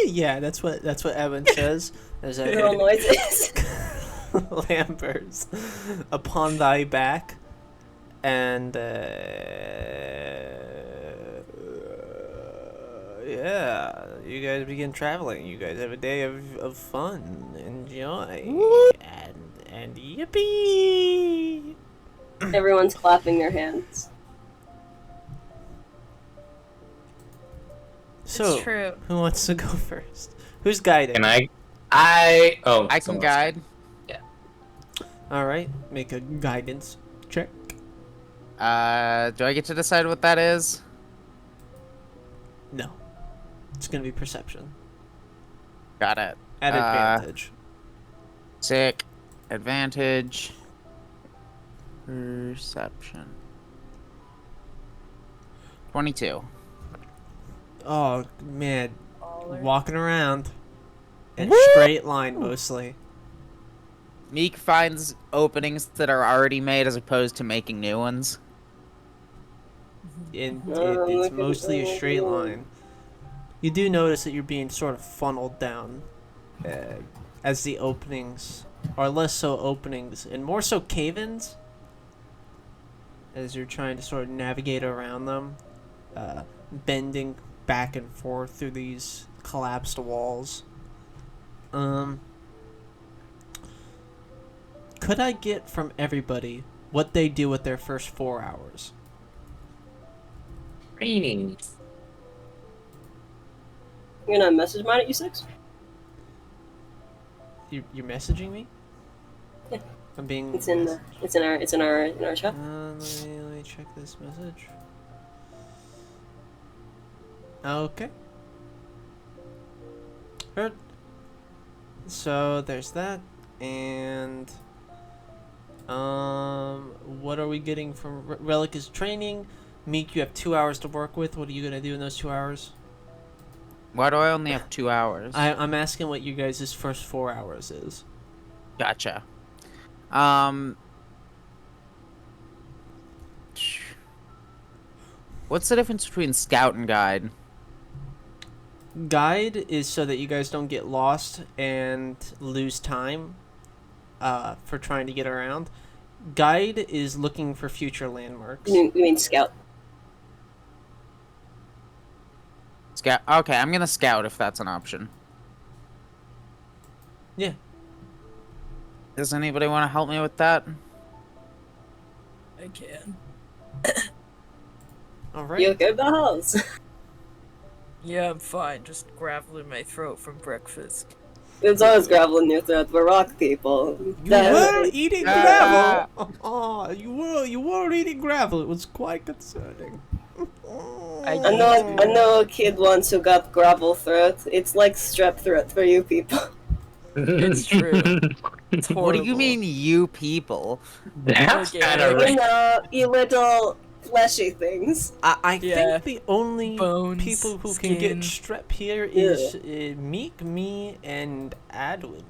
Yeah, that's what Evan says. There's Neural noises. Lambers upon thy back, and yeah, you guys begin traveling. You guys have a day of fun, enjoy, and yippee! Everyone's clapping their hands. So, It's true. who wants to go first? Who's guiding? Can I? Oh, I can someone else guide. All right, make a guidance check. Do I get to decide what that is? No, it's gonna be perception Got it. at advantage. Sick. Advantage. Perception. 22. Oh man, Baller. walking around in Woo! straight line mostly. Meek finds openings that are already made as opposed to making new ones. It's mostly a straight line. You do notice that you're being sort of funneled down as the openings are less so openings and more so cave-ins as you're trying to sort of navigate around them, bending back and forth through these collapsed walls. Could I get from everybody what they do with their first 4 hours? Training. You're gonna message mine at U6? You're messaging me? Yeah. I'm being. It's in our chat. Let me check this message. Okay. Heard. So there's that, and what are we getting from Relic is training. Meek, you have 2 hours to work with. What are you gonna do in those 2 hours? Why do I only have 2 hours? I'm asking what you guys' first 4 hours is. Gotcha. What's the difference between scout and guide? Guide is so that you guys don't get lost and lose time for trying to get around. Guide is looking for future landmarks. You mean scout? Scout. Okay, I'm gonna scout if that's an option. Yeah. Does anybody want to help me with that? I can. All right. You okay with the house? Yeah, I'm fine. Just gravel in my throat from breakfast. It's always gravel in your throat. We're rock people. You That- were eating gravel. Oh, you were eating gravel. It was quite concerning. I know a kid once who got gravel throat. It's like strep throat for you people. It's true. It's horrible. What do you mean, you people? That's Okay. kind of You right. know, you little fleshy things. I Yeah. think the only Bones, people who can get skin. strep here is Meek, me, and Adwin.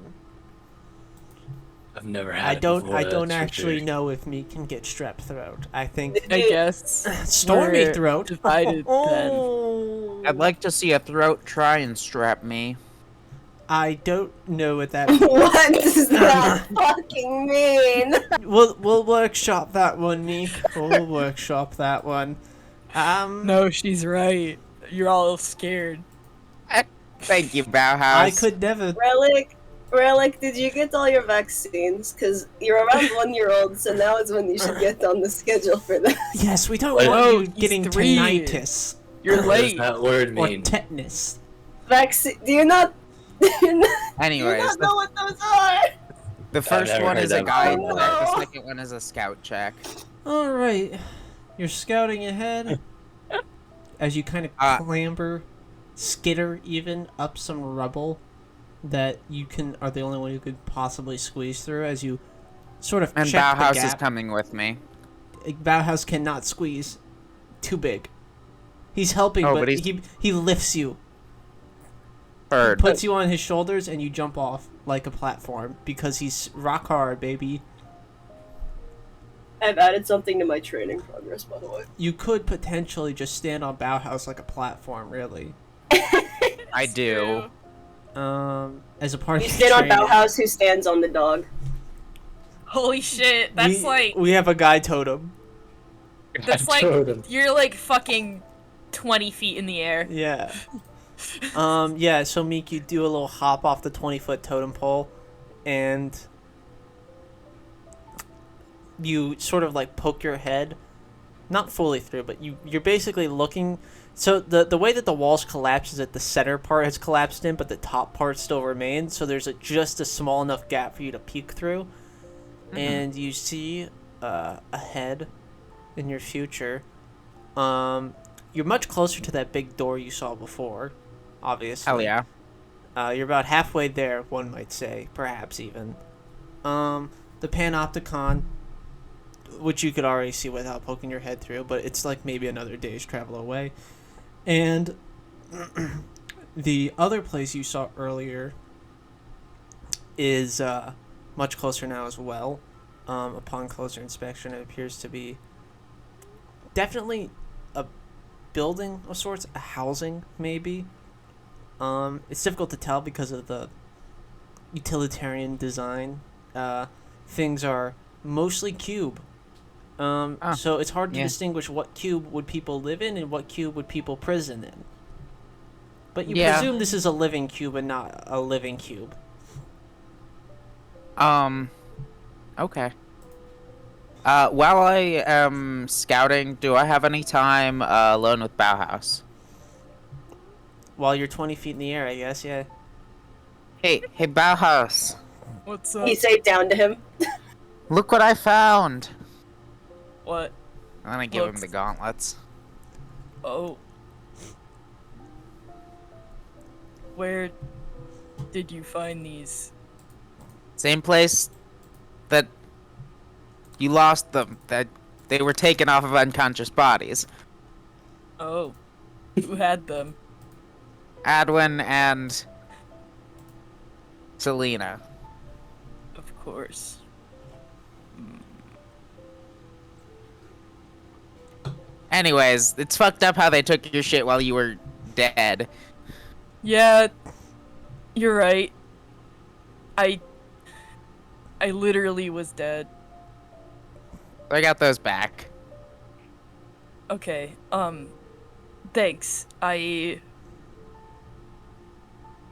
I've never had I it don't before, I don't that's for actually sure. know if Meek can get strep throat. I think I guess. stormy we're throat. divided then. Oh. I'd like to see a throat try and strap me. I don't know what that means. What does that fucking mean? We'll workshop that one, Meek. We'll workshop that one. No, she's right. You're all scared. Thank you, Bauhaus. I could never. Relic, did you get all your vaccines? Because you're around 1-year-old, so now is when you should get on the schedule for that. Yes, we don't Wait. want Oh, you he's getting 3. tinnitus You're What does late. that word or mean? tetanus. Vaccine? Do you not? Do you Anyways, not know what those are? the first never one heard is a that guide before. check, the second one is a scout check. All right, you're scouting ahead as you kind of clamber, skitter even up some rubble that you are the only one who could possibly squeeze through as you sort of And check the Bauhaus gap. is coming with me. Bauhaus cannot squeeze. Too big. He's helping, Oh, but but he's- he lifts you, Bird. puts you on his shoulders, and you jump off like a platform because he's rock hard, baby. I've added something to my training progress, by the way. You could potentially just stand on Bauhaus like a platform, really. I do. As a part You of stand on training, Bauhaus, who stands on the dog. Holy shit, that's like we have a guy totem. that's like Totem. you're like fucking 20 feet in the air. Yeah. Yeah, so Meek, you do a little hop off the 20-foot totem pole, and you sort of like poke your head, not fully through, but you're basically looking. So the way that the walls collapse is that the center part has collapsed in, but the top part still remains. So there's just a small enough gap for you to peek through, and you see ahead in your future. You're much closer to that big door you saw before, obviously. Hell yeah. You're about halfway there, one might say, perhaps even. The Panopticon, which you could already see without poking your head through, but it's like maybe another day's travel away. And the other place you saw earlier is much closer now as well. Upon closer inspection, it appears to be definitely a building of sorts, a housing maybe. It's difficult to tell because of the utilitarian design. Things are mostly cube. So it's hard to distinguish what cube would people live in and what cube would people prison in. But you presume this is a living cube and not a living cube. Okay. While I am scouting, do I have any time alone with Bauhaus? While you're 20 feet in the air, I guess, yeah. Hey, Bauhaus. What's You say down to him. Look what I found. What? And then I give him Looks- the gauntlets. Oh. Where did you find these? Same place that you lost them. That they were taken off of unconscious bodies. Oh. Who had them? Adwin and Selena. Of course. Anyways, it's fucked up how they took your shit while you were dead. Yeah, you're right. I literally was dead. I got those back. Okay, thanks. I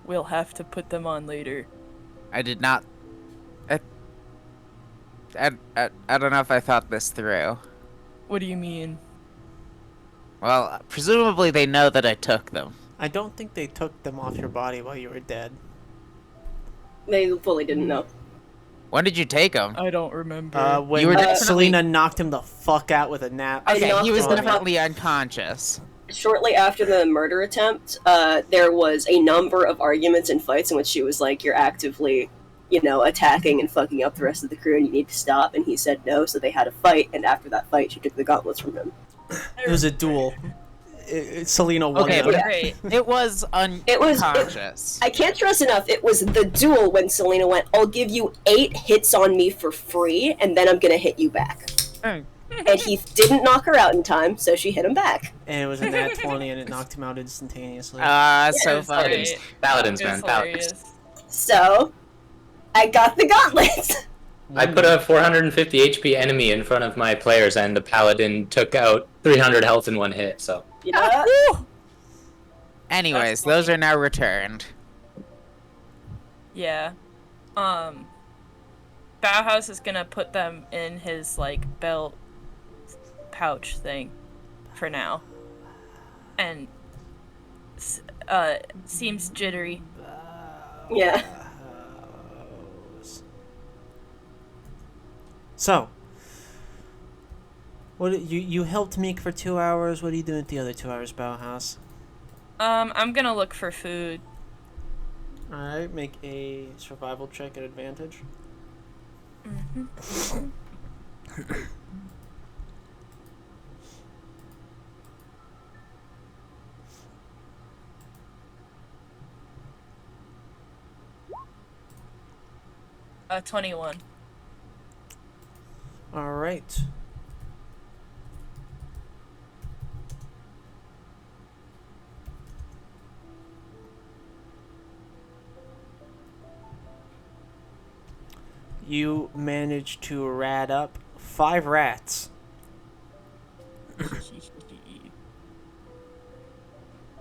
will have to put them on later. I did not. I don't know if I thought this through. What do you mean? Well, presumably they know that I took them. I don't think they took them off your body while you were dead. They fully didn't know. When did you take them? I don't remember. When You were definitely- Selena knocked him the fuck out with a nap. I Okay, knocked he was him out. definitely unconscious. Shortly after the murder attempt, there was a number of arguments and fights in which she was like, "You're actively, attacking and fucking up the rest of the crew, and you need to stop." And he said no, so they had a fight. And after that fight, she took the gauntlets from him. It was a duel. Selena won. Okay, them. but Great. it was unconscious. I can't stress enough, it was the duel when Selena went, "I'll give you 8 hits on me for free, and then I'm gonna hit you back." Oh. And he didn't knock her out in time, so she hit him back. And it was a nat 20 and it knocked him out instantaneously. So It's funny. great. Paladins, It's man, paladins. hilarious. So, I got the gauntlets. I put a 450 HP enemy in front of my players, and the paladin took out 300 health in one hit. So Yeah. Anyways, That's those funny. are now returned. Yeah. Bauhaus is gonna put them in his, like, belt pouch thing for now. And, seems jittery. Yeah. So, what you helped Meek for 2 hours. What are you doing at the other 2 hours, Bauhaus? I'm gonna look for food. All right, make a survival check at advantage. Mm-hmm. 21. All right. you manage to rat up 5 rats.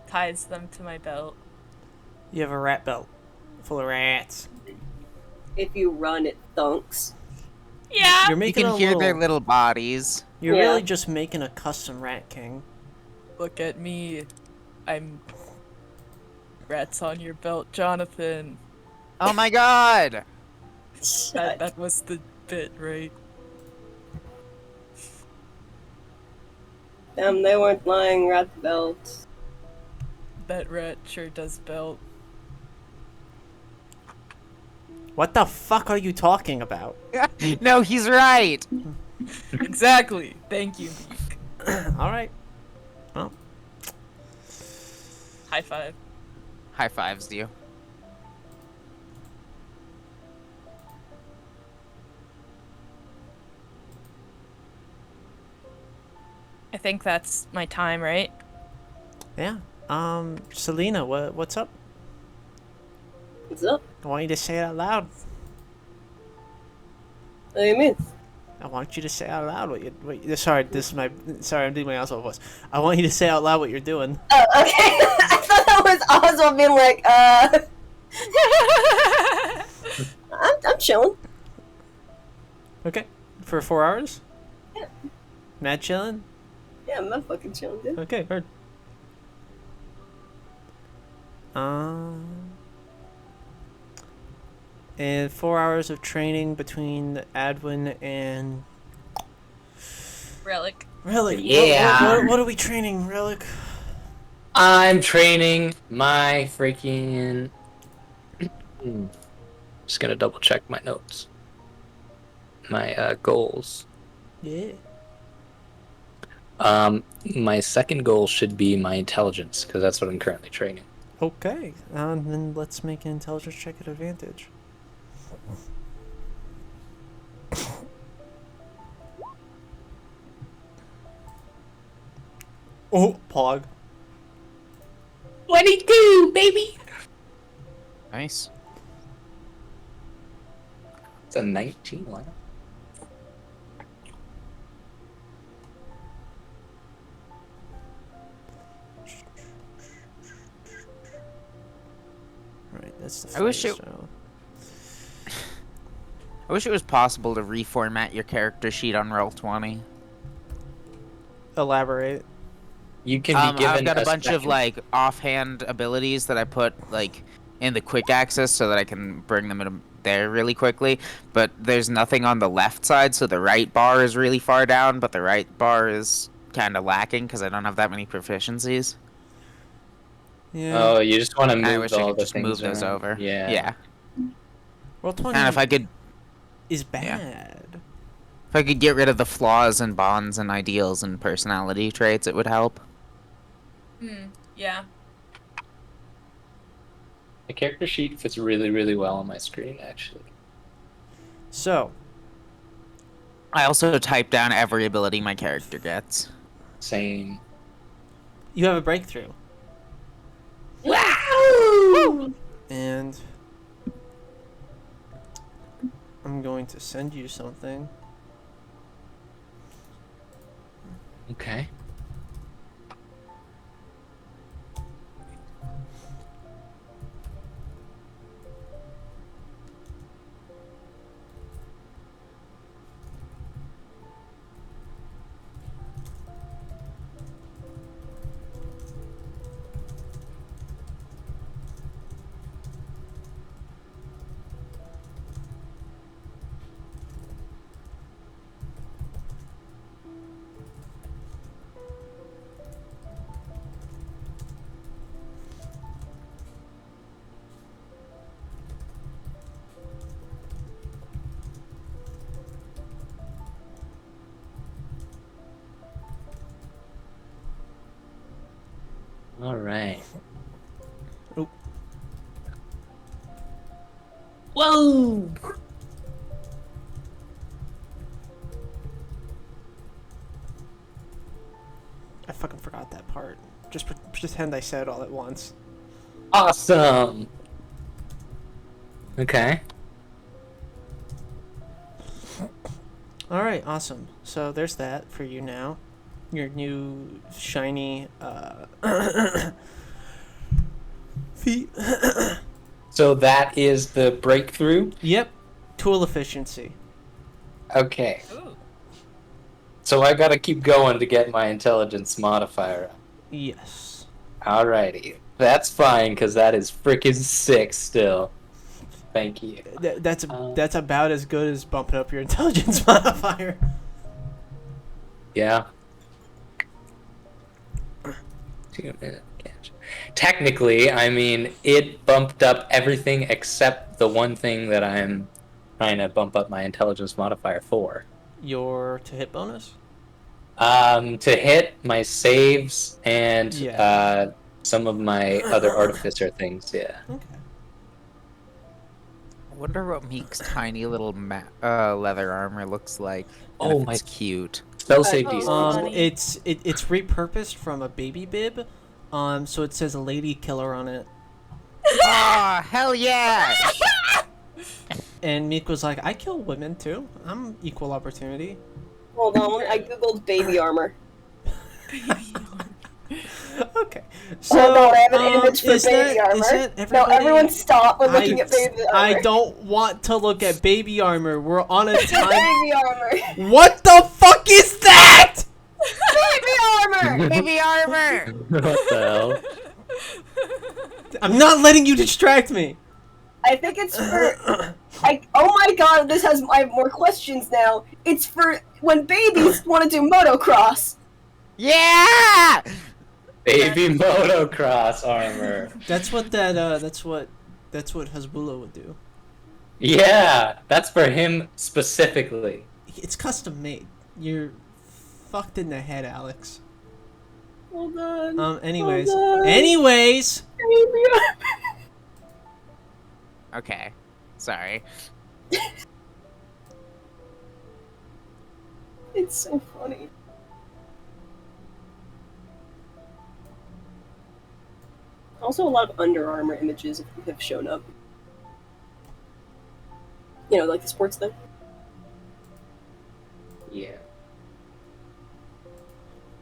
Ties them to my belt. You have a rat belt full of rats. If you run, it thunks. Yeah. You're You making can a hear little. their little bodies. You're Yeah. really just making a custom rat king. Look at me. I'm rats on your belt, Jonathan. Oh my god! That was the bit, right? Damn, they weren't lying, rat belts. That rat sure does belt. What the fuck are you talking about? No, he's right! Exactly. Thank you, Meek. Alright. Well, High five. High fives to you. I think that's my time, right? yeah. Selena, what's up? What's up? I want you to say it out loud. What do you mean? I want you to say out loud sorry, I'm doing my Oswald voice. I want you to say out loud what you're doing. Oh, okay. I thought that was Oswald being like, I'm chilling. Okay. For 4 hours? Yeah. Mad chilling? Yeah, I'm not fucking chilling, dude. Okay, heard. And 4 hours of training between Adwin and Relic. Relic. Yeah. What are we training, Relic? I'm training my freaking. Just gonna double check my notes. My goals. Yeah. My second goal should be my intelligence, because that's what I'm currently training. Okay. Then let's make an intelligence check at advantage. Oh, Pog. 22, baby! Nice. It's a 19 one. Right, that's the I wish first it- round. I wish it was possible to reformat your character sheet on Roll20. Elaborate. You can be given I've got a bunch of special- like offhand abilities that I put like in the quick access so that I can bring them in there really quickly. But there's nothing on the left side, so the right bar is really far down, but the right bar is kind of lacking because I don't have that many proficiencies. Yeah. Oh, you just want to And I move wish I all could the just things move those around. over. Yeah. Yeah. Roll 20 And if I could is bad. get rid of the flaws and bonds and ideals and personality traits, it would help. Yeah. The character sheet fits really, really well on my screen, actually. So, I also type down every ability my character gets. Same. you have a breakthrough. Wow! And I'm going to send you something. Okay. All right. Oop. Whoa! I fucking forgot that part. Just pretend I said it all at once. Awesome. Okay. All right, awesome. So there's that for you now. Your new shiny feet. So that is the breakthrough. Yep. Tool efficiency. Okay. Ooh. So I gotta keep going to get my intelligence modifier up. Yes. Alrighty. That's fine, because that is freaking 6 still. Thank you. That's about as good as bumping up your intelligence modifier. Yeah. 2-minute catch. Technically, I mean, it bumped up everything except the one thing that I'm trying to bump up my intelligence modifier for. Your to hit bonus? To hit my saves and Yeah. some of my other artificer things, yeah. Okay. I wonder what Meek's tiny little leather armor looks like. And Oh if my- it's cute. Spell save Oh. DC. Funny. It's repurposed from a baby bib. So it says lady killer on it. Oh, hell yeah! And Meek was like, I kill women too. I'm equal opportunity. Hold on, I googled baby armor. Okay. So Hold on, I have an image for is baby that- armor. is that No, everybody? everyone stop. We're looking at baby armor. I don't want to look at baby armor. We're on a time. Baby armor. What the fuck is that? Baby armor. Baby armor! What the hell? I'm not letting you distract me. I think it's for. Oh my god, I have more questions now. It's for when babies want to do motocross. Yeah! Baby motocross armor. That's what that's what Hasbulla would do. Yeah, that's for him specifically. It's custom made. You're fucked in the head, Alex. Hold on. Anyways. Hold on. Anyways. Baby armor. Okay. Sorry. It's so funny. Also, a lot of Under Armour images have shown up. You know, like the sports thing. Yeah.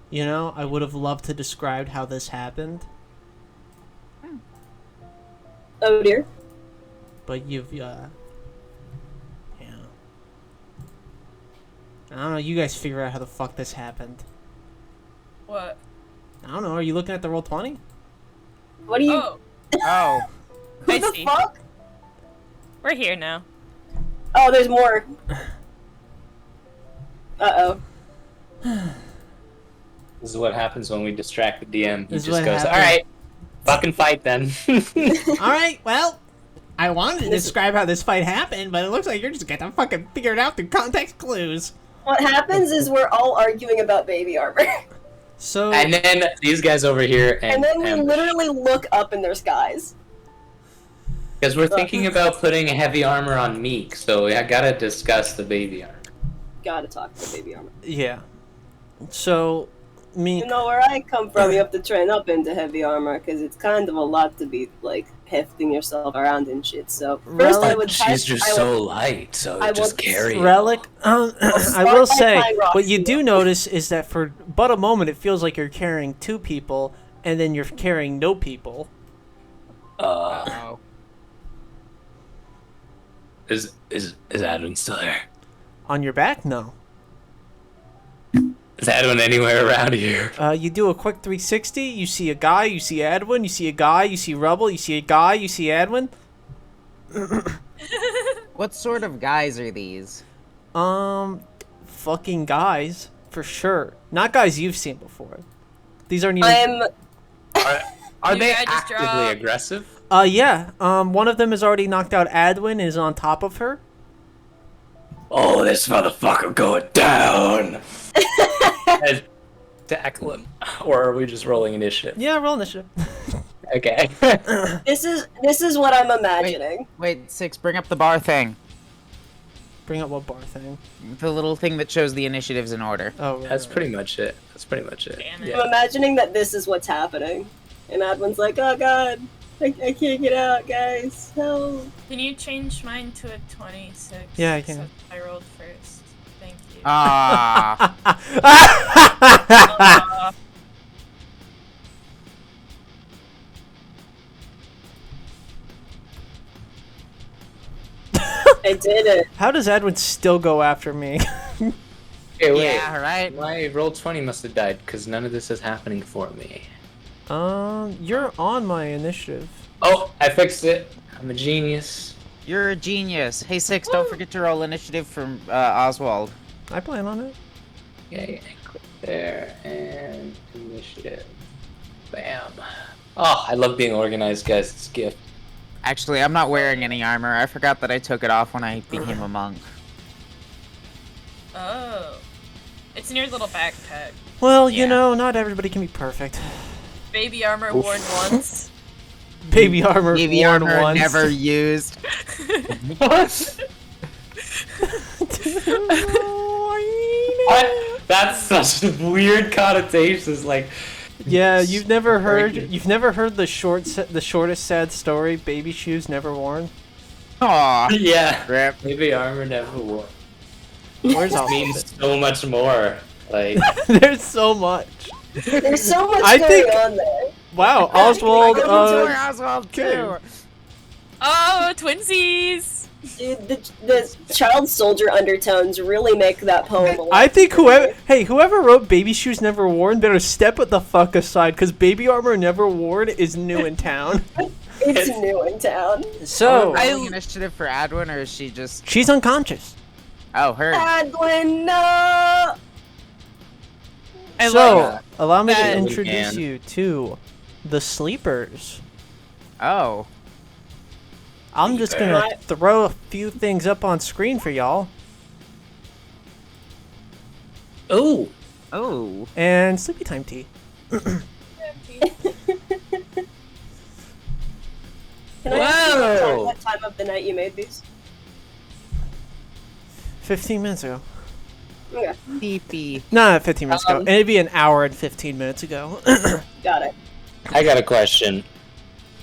You know, I would have loved to describe how this happened, Oh dear. but you've I don't know, you guys figure out how the fuck this happened. What? I don't know, are you looking at the Roll20? What do you? Oh, Oh. Who I the see. fuck? we're here now. Oh, there's more. Uh-oh. This is what happens when we distract the DM. He This is just what goes, happens. alright, fucking fight then. Alright, well, I wanted to describe how this fight happened, but it looks like you're just gonna fucking figure it out through context clues. What happens is we're all arguing about baby armor. So, And then these guys over here And then we ambush. literally look up and there's guys. Because we're thinking about putting heavy armor on Meek, so I gotta discuss the baby armor. Gotta talk about baby armor. yeah. So, me. You know where I come from, you have to train up into heavy armor, because it's kind of a lot to be, like, hefting yourself around and shit, so... First I would light, so I just would- carry it. Relic, I start will by say, playing Roxy. what you do notice is that for but a moment it feels like you're carrying two people, and then you're carrying no people. Oh. Is Adwin still there? On your back? No. Is Adwin anywhere around here? You do a quick 360, you see a guy, you see Adwin, you see a guy, you see Rebel, you see a guy, you see Adwin. What sort of guys are these? Fucking guys, for sure. Not guys you've seen before. These aren't even... Are You they guys just actively drop- aggressive? Yeah. One of them has already knocked out Adwin and is on top of her. Oh, this motherfucker going down! Tackle him. Or are we just rolling initiative? Yeah, roll initiative. Okay. This is what I'm imagining. Wait, Six, bring up the bar thing. Bring up what bar thing. The little thing that shows the initiatives in order. Oh, right, That's right. pretty much it. Damn it. Yeah. I'm imagining that this is what's happening. And Adwin's like, oh god, I can't get out, guys. Help. Can you change mine to a 26? Yeah, I can. So I rolled first. Thank you. Ah. I did it. How does Edwin still go after me? Hey, wait. Yeah, right. My roll 20 must have died because none of this is happening for me. You're on my initiative. Oh, I fixed it. I'm a genius. You're a genius. Hey, Six, don't forget to roll initiative from Oswald. I plan on it. Okay, click there and initiative. Bam. Oh, I love being organized, guys. It's a gift. Actually, I'm not wearing any armor. I forgot that I took it off when I became a monk. Oh. It's in your little backpack. Well, you Yeah. know, not everybody can be perfect. Baby armor worn once. Baby armor Baby worn armor once. never used. What? That's such weird connotations. Like, Yeah, you've never heard. Breaking. You've never heard the shortest sad story. Baby shoes never worn. Aw. yeah, Rip. maybe armor never wore. Where's all Means so much more. Like, There's so much. There's so much I going think- on there. Wow, Oswald. Oswald too. Oh, twinsies! Dude, the child soldier undertones really make that poem a lot. I think whoever wrote Baby Shoes Never Worn better step it the fuck aside, because Baby Armor Never Worn is new in town. It's new in town. So, I initiative for Adwin, or is she just? she's unconscious. Oh, her. Adwin, no! I So, like allow me to that- introduce Man. you to the Sleepers. Oh. I'm just gonna throw a few things up on screen for y'all. oh, Oh. And sleepy time tea. Can I ask you Whoa! what time of the night you made these? 15 minutes ago. Okay, Pee-pee. Nah, 15 minutes ago. Um, And it'd be an hour and 15 minutes ago. got it. I got a question.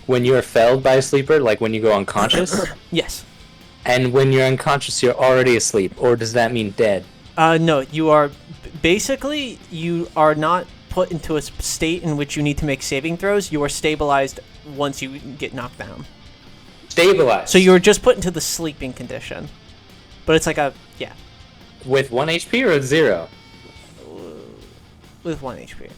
When you're felled by a sleeper, like when you go unconscious, Yes. and when you're unconscious, you're already asleep, or does that mean dead? No, you are basically you are not put into a state in which you need to make saving throws. You are stabilized once you get knocked down. Stabilized. So you're just put into the sleeping condition. But it's like with 1 HP or 0? with 1 HP.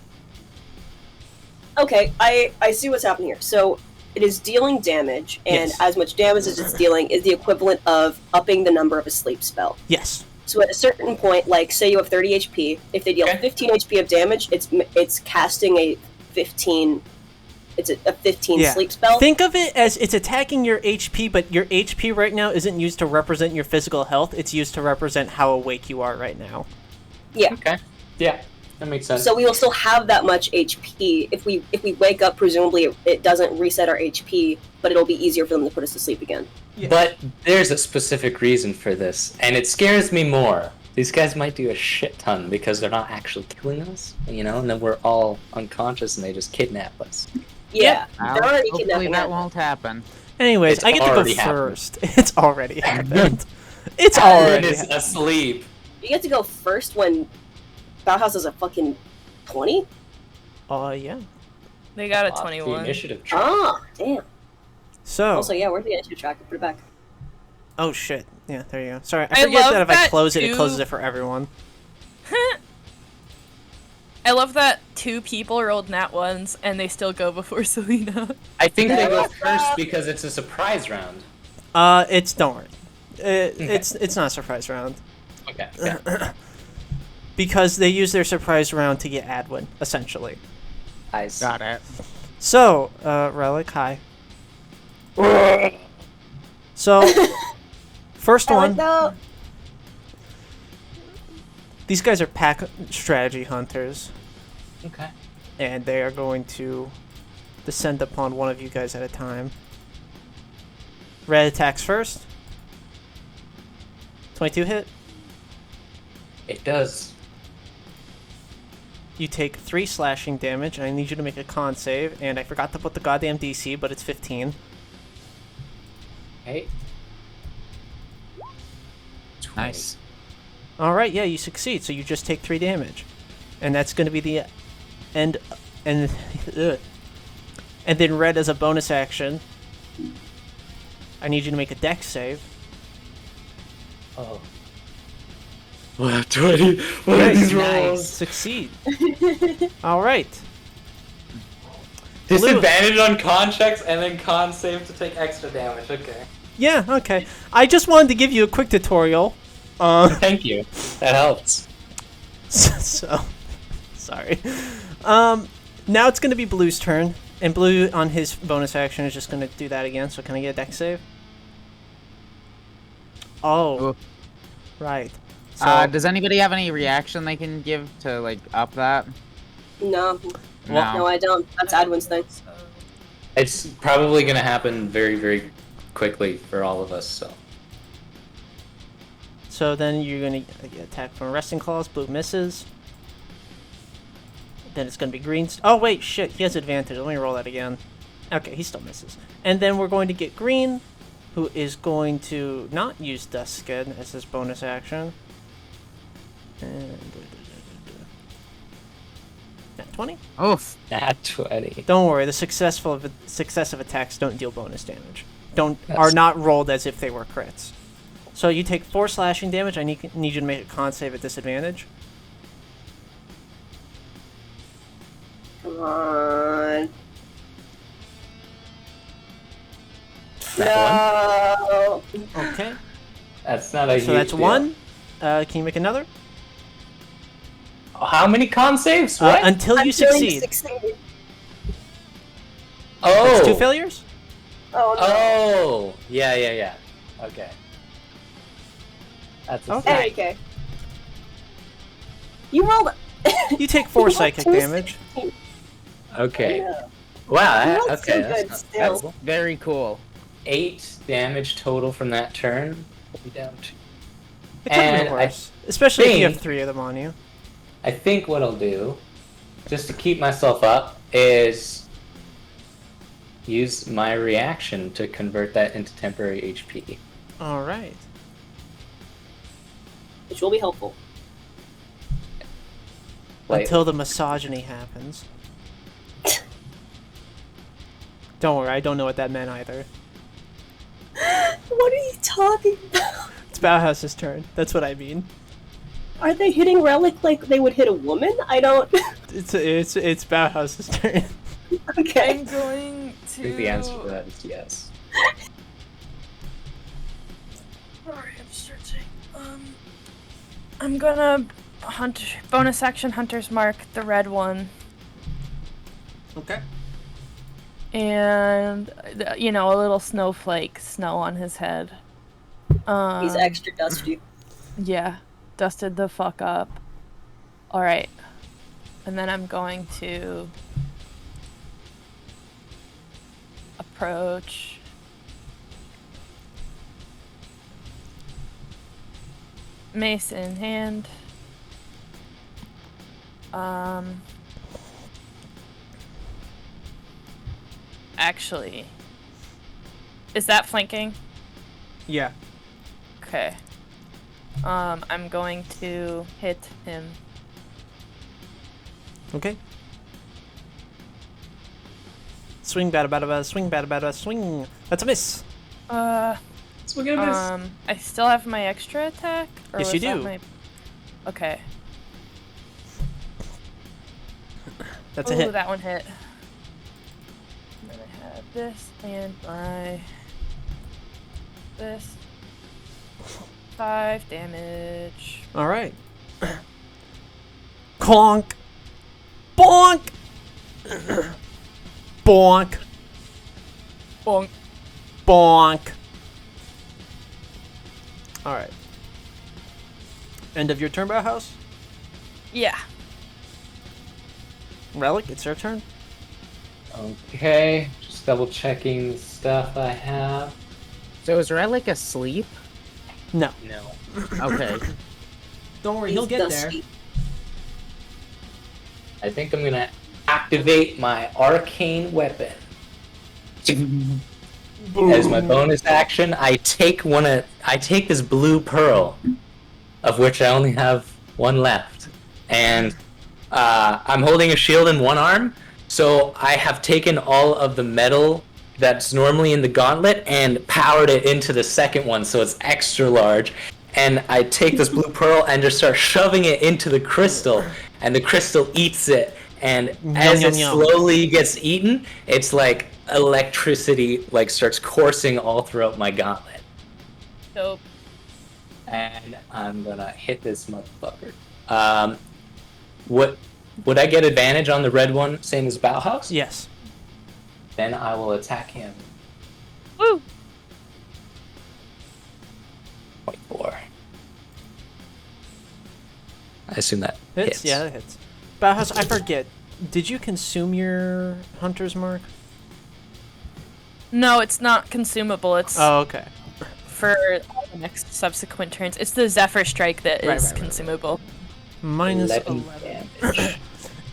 Okay, I see what's happening here. So it is dealing damage, and Yes. as much damage as it's dealing is the equivalent of upping the number of a sleep spell. Yes. So at a certain point, like say you have 30 HP, if they deal Okay. 15 HP of damage, it's casting a 15. It's a 15 Yeah. sleep spell. Think of it as it's attacking your HP, but your HP right now isn't used to represent your physical health. It's used to represent how awake you are right now. Yeah. Okay. Yeah, that makes sense. So we will still have that much HP. If we wake up, presumably it doesn't reset our HP, but it'll be easier for them to put us to sleep again. But there's a specific reason for this, and it scares me more. These guys might do a shit ton because they're not actually killing us, you know, and then we're all unconscious and they just kidnap us. Yeah, Well, they're already hopefully kidnapping that us. won't happen. Anyways, It's I get to go already happened. first. It's already happened. It's Alan already is happened. asleep. You get to go first when Bauhaus is a fucking 20? Oh, yeah. They got a Off the 21. initiative track. Ah, damn. So, Also, yeah, where's the initiative tracker? Put it back. oh shit. Yeah, there you go. Sorry, I I forget love that if I that close it, it too. closes it for everyone. I love that 2 people rolled nat ones and they still go before Selena. I think they go What's first up? because it's a surprise round. It's don't worry. It's not a surprise round Okay. Yeah. because they use their surprise round to get Adwin essentially. I see. Got it. So, Relic, hi. So, first one. No. These guys are pack strategy hunters, Okay. and they are going to descend upon one of you guys at a time. Red attacks first. 22 hit. It does. You take 3 slashing damage. I need you to make a con save, and I forgot to put the goddamn DC, but it's 15. Okay. Nice. All right, yeah, you succeed. So you just take 3 damage, and that's going to be the end. And ugh. And then Red, as a bonus action, I need you to make a dex save. Oh. What? 20? What are these rolls? Succeed. All right. Disadvantage on con checks and then con save to take extra damage. Okay. Yeah. Okay. I just wanted to give you a quick tutorial. Thank you. That helps. So, sorry. Now it's going to be Blue's turn, and Blue on his bonus action is just going to do that again. So can I get a dex save? Oh. Ooh. Right. So, Does anybody have any reaction they can give to like up that? No. No. No, I don't. That's Adwin's thing. It's probably gonna happen very, very quickly for all of us. So then you're going to get attacked from Resting Claws. Blue misses. Then it's going to be Green's. Oh, wait, shit. He has advantage. Let me roll that again. Okay, he still misses. And then we're going to get Green, who is going to not use Dust Skin as his bonus action. And... Nat 20? Oof. Nat 20. Don't worry, the successive attacks don't deal bonus damage. Are That's- not rolled as if they were crits. So you take 4 slashing damage. I need you to make a con save at disadvantage. Come on. That No. Okay. That's not a So huge that's deal. 1. Can you make another? How many con saves? What? Until you succeed. Oh. That's 2 failures? Oh no. Oh. Yeah. Okay. That's a Okay. Hey, okay. You rolled. You take 4 psychic Two damage. Okay. Yeah. Wow. You That, rolled okay. so That's good not still. bad. Very cool. 8 damage total from that turn. We'll be down to. It could have been And I worse. Especially if you have think- 3 of them on you. I think what I'll do, just to keep myself up, is use my reaction to convert that into temporary HP. Alright. Which will be helpful. Like, Until the misogyny happens. Don't worry, I don't know what that meant either. What are you talking about? It's Bauhaus's turn. That's what I mean. Are they hitting Relic like they would hit a woman? I don't. It's Bauhaus's turn. Okay. I'm going I to. think the answer to that is yes. Alright, I'm searching. I'm gonna bonus action Hunter's Mark, the red one, Okay. and a little snowflake snow on his head. He's extra dusty. Yeah, dusted the fuck up. Alright. And then I'm going to approach. Mace in hand. Actually, is that flanking? Yeah. Okay. I'm going to hit him. Okay. Swing, bada, bada, bada, swing, bada, bada, swing. That's a miss. So we're gonna miss. I still have my extra attack? Or Yes, you was that do. my- Okay. That's Ooh, a hit. that one hit. And then I have this and this. 5 damage. Alright. Clonk. Bonk. Bonk. Bonk. Bonk. Alright. End of your turn, Bauhaus? Yeah. Relic, it's your turn. Okay, just double checking the stuff I have. So is Relic asleep? No. No. Okay. Don't worry, He's he'll get dusty. I think I'm gonna activate my arcane weapon. As my bonus action, I take this blue pearl of which I only have one left. And I'm holding a shield in one arm, so I have taken all of the metal that's normally in the gauntlet and powered it into the second one, so it's extra large. And I take this blue pearl and just start shoving it into the crystal, and the crystal eats it. And as yum, it yum. slowly gets eaten, it's like electricity like starts coursing all throughout my gauntlet. Dope. And I'm gonna hit this motherfucker. Would I get advantage on the red one, same as Bauhaus? Yes. Then I will attack him. Woo! 24. I assume that Hits? hits. Yeah, that hits. Bauhaus, I forget. Did you consume your hunter's mark? No, it's not consumable. It's Oh, okay. for all the next subsequent turns. It's the Zephyr Strike that is Right. consumable. Minus 11 11. damage.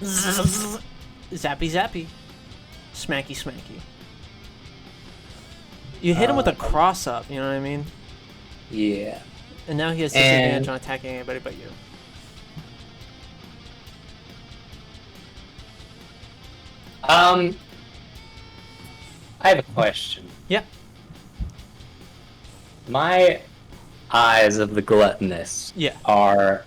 Zappy zappy. Smacky smacky. You hit him with a cross up, you know what I mean? Yeah. And now he has And- disadvantage on attacking anybody but you. I have a question. Yeah. My eyes of the gluttonous Yeah. are.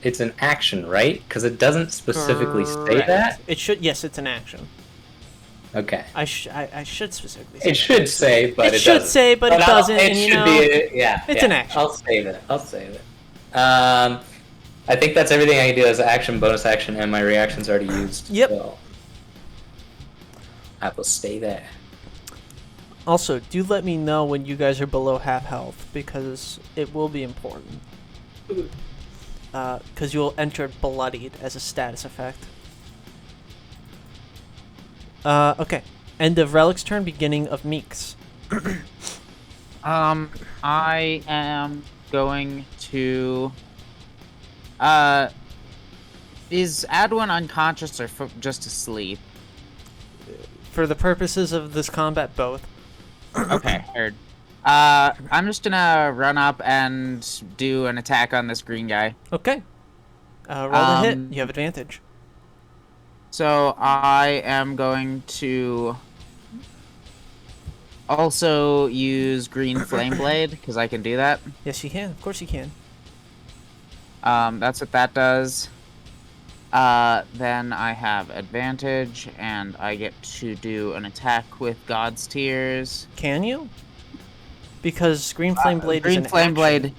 It's an action, right? Because it doesn't specifically say Correct. that. It should. Yes, it's an action. Okay. I should specifically say It should say, but it, It should doesn't. say, but it I'll- doesn't, It and you should know, be. Yeah. it's yeah. an action. I'll save it. I'll save it. I think that's everything I can do as action, bonus action, and my reaction's already used. Yep. So I will stay there. Also, do let me know when you guys are below half health, because it will be important. Because you'll enter bloodied as a status effect. Okay. End of Relic's turn, beginning of Meek's. I am going to. Is Adwin unconscious or just asleep? For the purposes of this combat, both. Okay, heard. I'm just gonna run up and do an attack on this green guy. Okay. Roll the hit. Um, You have advantage. So I am going to also use green flame blade because I can do that. Yes, you can. Of course you can. That's what that does. Then I have advantage, and I get to do an attack with God's Tears. Can you? Because Green Flame Blade is Green an Flame action. Blade.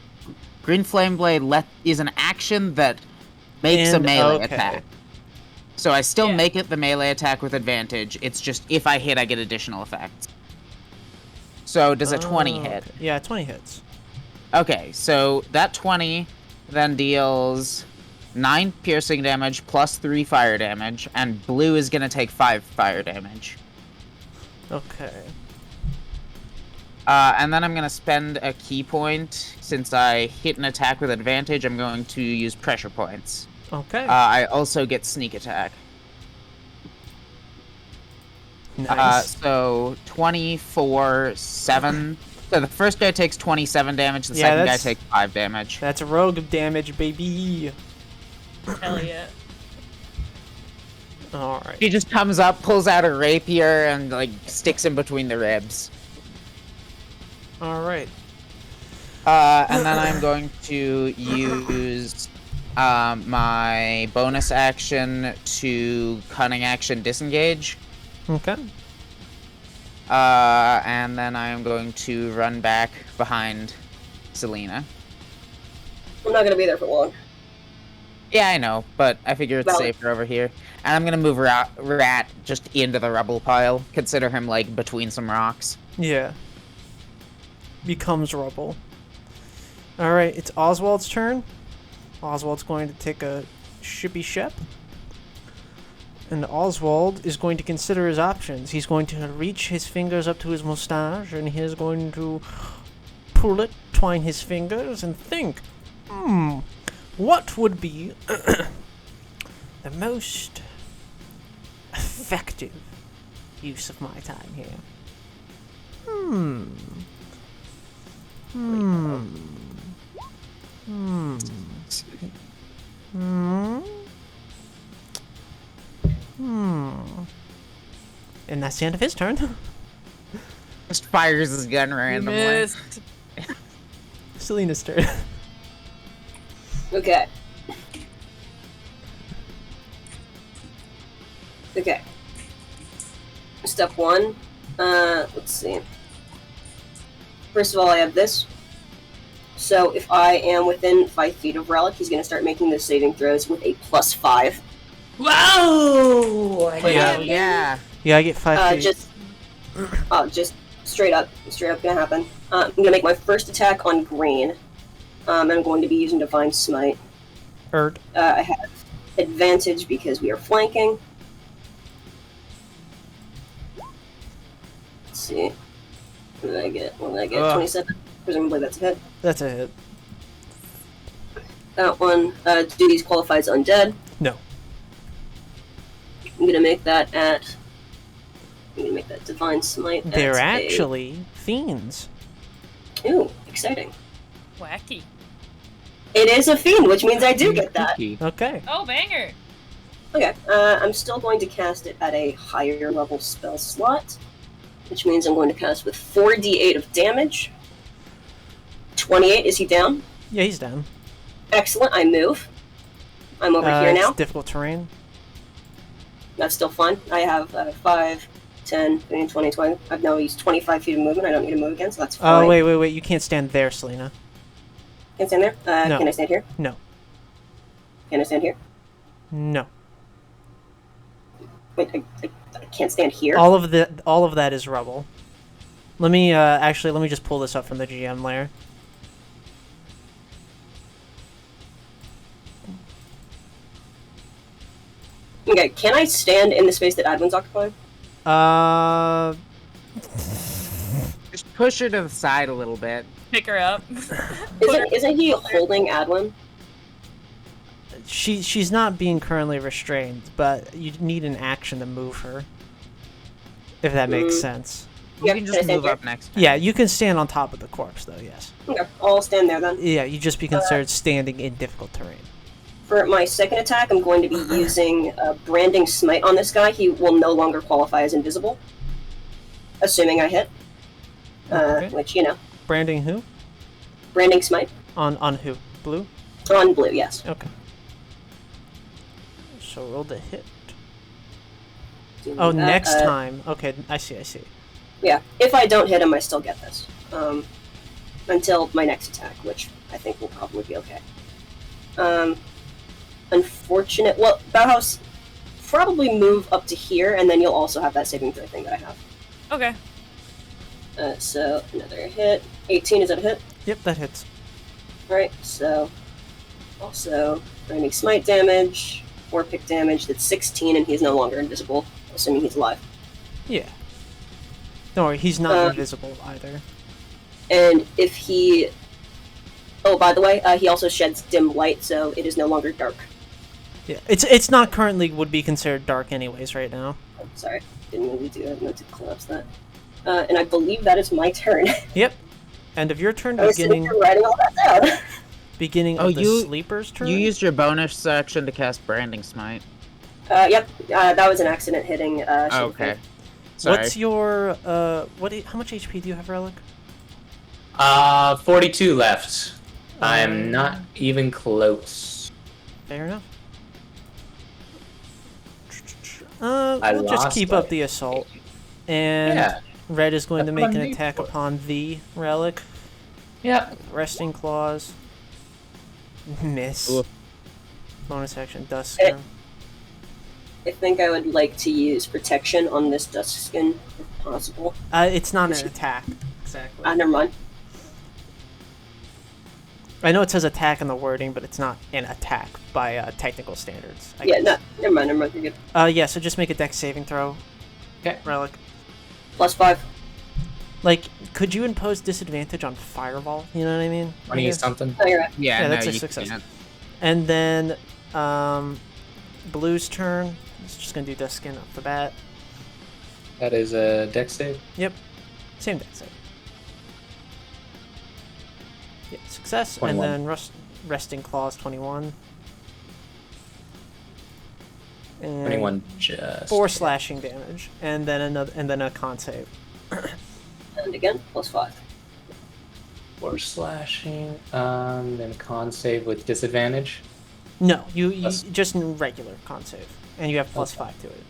Green Flame Blade is an action that makes a And- melee okay. attack. So I still Yeah. make it the melee attack with advantage. It's just if I hit, I get additional effects. So does a 20 Oh, hit? okay. Yeah, 20 hits. Okay, so that 20 then deals 9 piercing damage plus 3 fire damage, and blue is gonna take 5 fire damage. Okay. And then I'm gonna spend a key point. Since I hit an attack with advantage, I'm going to use pressure points. Okay. I also get sneak attack. Nice. So 24, 7. So the first guy takes 27 damage, the Yeah, second guy that's- takes 5 damage. That's rogue damage, baby. Hell yeah. Alright. He just comes up, pulls out a rapier, and like sticks him between the ribs. Alright. And then I'm going to use my bonus action to cunning action disengage. Okay. And then I'm going to run back behind Selena. I'm not gonna be there for long. Yeah, I know, but I figure it's Well- safer over here. And I'm gonna move Rat just into the rubble pile. Consider him like between some rocks. Yeah. Becomes rubble. Alright, it's Oswald's turn. Oswald's going to take a shippy ship. And Oswald is going to consider his options. He's going to reach his fingers up to his mustache, and he is going to pull it, twine his fingers, and think, what would be the most effective use of my time here? that's the end of his turn. Just fires his gun randomly. Missed. Selena's turn. Okay. Okay. Step 1. Let's see. First of all, I have this. So if I am within 5 feet of Relic, he's going to start making those saving throws with a +5. Whoa! Yeah. Yeah. Yeah, I get 5 feet. Just straight up gonna happen. I'm gonna make my first attack on green. I'm going to be using Divine Smite. Erd. I have advantage because we are flanking. Let's see. What did I get? 27? Presumably that's a hit. That's a hit. That one. Do these qualify as undead? No. I'm gonna make that Divine Smite. They're as actually fiends. Ooh, exciting. Wacky. It is a fiend, which means I do get that. Okay. Oh, banger. Okay, I'm still going to cast it at a higher level spell slot, which means I'm going to cast with 4d8 of damage. 28, is he down? Yeah, he's down. Excellent, I move. I'm over here now. It's difficult terrain. That's still fun. I have 5, 10, 15, 20, 20. I've now used 25 feet of movement. I don't need to move again, so that's fine. Oh, wait. You can't stand there, Selena. Can I stand there? No. Can I stand here? No. Can I stand here? No. Wait, I can't stand here? All of that is rubble. Let me just pull this up from the GM layer. Okay, can I stand in the space that Adwin's occupying? Just push her to the side a little bit. Pick her up. Isn't he holding Adwin? She's not being currently restrained, but you need an action to move her. If that makes sense. You Yep, can can I just stand move here? up next time. Yeah, you can stand on top of the corpse, though, yes. Okay, I'll stand there then. Yeah, you just be considered standing in difficult terrain. For my second attack, I'm going to be using Branding Smite on this guy. He will no longer qualify as invisible. Assuming I hit. Okay. Which, you know. Branding who? Branding Smite. On who? Blue? On blue, yes. Okay. So roll the hit. Oh, next time. Okay, I see. Yeah, if I don't hit him, I still get this. Until my next attack, which I think will probably be okay. Unfortunate. Well, Bauhaus, probably move up to here, and then you'll also have that saving throw thing that I have. Okay. So, another hit. 18, is that a hit? Yep, that hits. Alright, so. Also, Branding Smite damage, 4 pick damage, that's 16, and he's no longer invisible, assuming he's alive. Yeah. Don't worry, he's not invisible either. And if he. Oh, by the way, he also sheds dim light, so it is no longer dark. Yeah, it's not currently would be considered dark anyways right now. Oh, sorry, didn't really do that. I meant to collapse that. And I believe that is my turn. Yep. End of your turn, I was sitting beginning here writing all that down. beginning Oh, of the you- sleeper's turn. You used your bonus section to cast Branding Smite. Yep, that was an accident hitting. Oh, okay. Sorry. What's your how much HP do you have, Relic? 42 left. I'm not even close. Fair enough. I We'll just lost keep by up the assault. And Yeah. Red is going to That's make what an I'm made attack for. upon the Relic. Yep. Resting Claws. Miss. Oof. Bonus action, Duskin. I think I would like to use protection on this Duskskin, if possible. It's not an attack. Exactly. Never mind. I know it says attack in the wording, but it's not an attack by technical standards. I Yeah, guess. no, never mind, you're good. Yeah, so just make a dex saving throw. Okay. Relic. +5. Like, could you impose disadvantage on Fireball? You know what I mean? 20 Yeah. something. Oh, you're right. Yeah, Yeah, no, that's a you success. can't. And then, Blue's turn. He's just gonna do Duskin off the bat. That is a dex save. Yep. Same dex save. Yeah, success. 21. And then Resting Claws 21. And 21 just. 4 slashing damage, and then a con save. And again, +5. 4 slashing. Then con save with disadvantage. No, you Plus- just regular con save, and you have +5 to it.